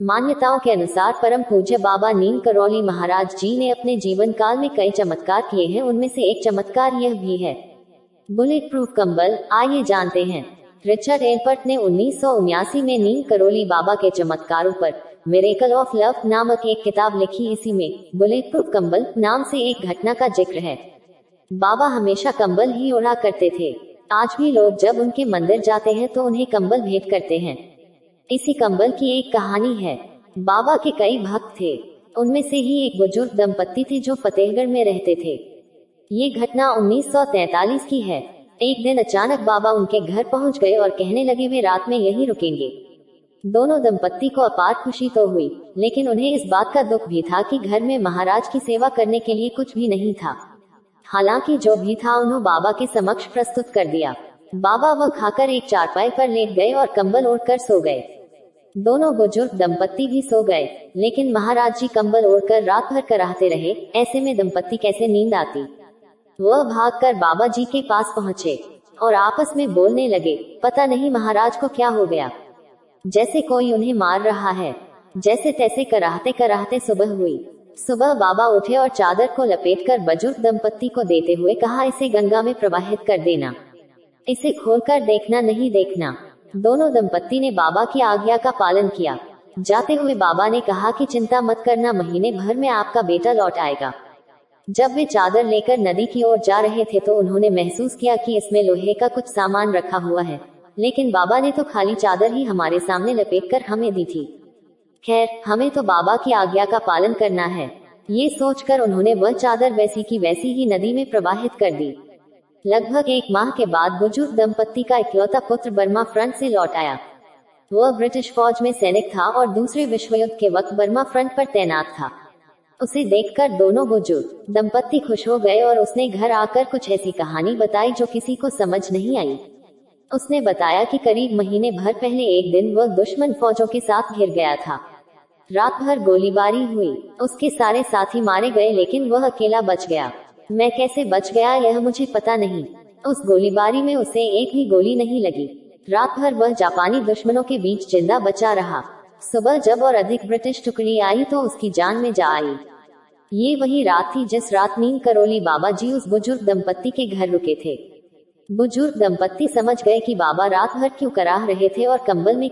मान्यताओं के अनुसार परम पूज्य बाबा नीम करौली महाराज जी ने अपने जीवन काल में कई चमत्कार किए हैं। उनमें से एक चमत्कार यह भी है। बुलेट प्रूफ कंबल, आइए जानते हैं। रिचर्ड एल्पर्ट ने 1979 में नीम करौली बाबा के चमत्कारों पर मिरेकल ऑफ लव नामक एक किताब लिखी। इसी में बुलेट प्रूफ कंबल नाम से एक घटना का जिक्र है। बाबा हमेशा कंबल ही ओढ़ा करते थे। आज भी लोग जब उनके मंदिर जाते हैं तो उन्हें कंबल भेंट करते हैं। इसी कंबल की एक कहानी है। बाबा के कई भक्त थे। उनमें से ही एक बुजुर्ग दंपत्ति थे जो फतेहगढ़ में रहते थे। ये घटना 1943 की है। एक दिन अचानक बाबा उनके घर पहुंच गए और कहने लगे वे रात में यहीं रुकेंगे। दोनों दंपत्ति को अपार खुशी तो हुई, लेकिन उन्हें इस बात का दुख भी था कि घर में महाराज की सेवा करने के लिए कुछ भी नहीं था। हालांकि जो भी था उन्होंने बाबा के समक्ष प्रस्तुत कर दिया। बाबा वह खाकर एक चारपाई पर लेट गए और कंबल ओढ़कर सो गए। दोनों बुजुर्ग दंपत्ति भी सो गए, लेकिन महाराज जी कंबल ओढ़कर रात भर कराहते रहे। ऐसे में दंपत्ति कैसे नींद आती। वह भागकर बाबा जी के पास पहुंचे और आपस में बोलने लगे, पता नहीं महाराज को क्या हो गया, जैसे कोई उन्हें मार रहा है। जैसे तैसे कराहते कराहते सुबह हुई। सुबह बाबा उठे और चादर को लपेटकर बुजुर्ग दंपत्ति को देते हुए कहा, इसे गंगा में प्रवाहित कर देना, इसे खोलकर देखना नहीं देखना। दोनों दंपत्ति ने बाबा की आज्ञा का पालन किया। जाते हुए बाबा ने कहा कि चिंता मत करना, महीने भर में आपका बेटा लौट आएगा। जब वे चादर लेकर नदी की ओर जा रहे थे तो उन्होंने महसूस किया कि इसमें लोहे का कुछ सामान रखा हुआ है, लेकिन बाबा ने तो खाली चादर ही हमारे सामने लपेटकर हमें दी थी। खैर, हमें तो बाबा की आज्ञा का पालन करना है। ये सोचकर उन्होंने वह चादर वैसी की वैसी ही नदी में प्रवाहित कर दी। लगभग एक माह के बाद बुजुर्ग दंपत्ति का इकलौता पुत्र बर्मा फ्रंट से लौट आया। वह ब्रिटिश फौज में सैनिक था और दूसरे विश्व युद्ध के वक्त बर्मा फ्रंट पर तैनात था। उसे देखकर दोनों बुजुर्ग दंपत्ति खुश हो गए और उसने घर आकर कुछ ऐसी कहानी बताई जो किसी को समझ नहीं आई। उसने बताया कि करीब महीने भर पहले एक दिन वह दुश्मन फौजों के साथ घिर गया था। रात भर गोलीबारी हुई। उसके सारे साथी मारे गए, लेकिन वह अकेला बच गया। मैं कैसे बच गया यह मुझे पता नहीं। उस गोलीबारी में उसे एक भी गोली नहीं लगी। रात भर वह जापानी दुश्मनों के बीच जिंदा बचा रहा। सुबह जब और अधिक ब्रिटिश टुकड़ी आई तो उसकी जान में जा आई। ये वही रात थी जिस रात नीम करौली बाबा जी उस बुजुर्ग दंपत्ति के घर रुके थे। बुजुर्ग दंपत्ति समझ गए कि बाबा रात भर क्यों कराह रहे थे और कंबल में